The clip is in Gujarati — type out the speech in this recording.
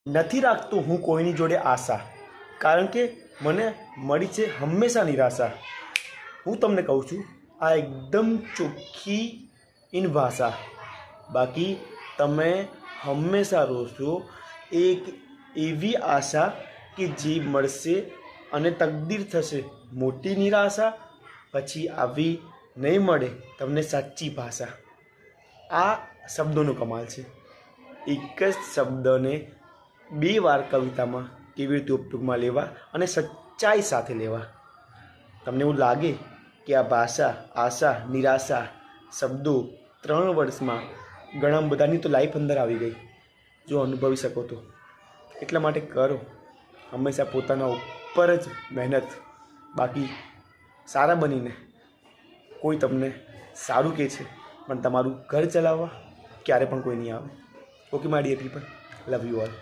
નથી રાખતો હું કોઈની જોડે આશા, કારણ કે મને મળી છે હંમેશા નિરાશા. હું તમને કહું છું આ એકદમ ચોખ્ખી ઇન ભાષા. બાકી તમે હંમેશા રોશો એક એવી આશા કે જે મળશે અને તકદીર થશે મોટી નિરાશા, પછી આવી નહીં મળે તમને સાચી ભાષા. આ શબ્દોનો કમાલ છે. એક જ શબ્દને બે વાર કવિતામાં કેવી રીતે ઉપયોગમાં લેવા અને સચ્ચાઈ સાથે લેવા. તમને એવું લાગે કે આ ભાષા, આશા, નિરાશા શબ્દો 3 વર્ષમાં ઘણા બધાની તો લાઈફ અંદર આવી ગઈ, જો અનુભવી શકો તો. એટલા માટે કરો હંમેશા પોતાના ઉપર જ મહેનત. બાકી સારા બનીને કોઈ તમને સારું કહે છે પણ તમારું ઘર ચલાવવા ક્યારે પણ કોઈ નહીં આવે. Okay my dear people, love you all.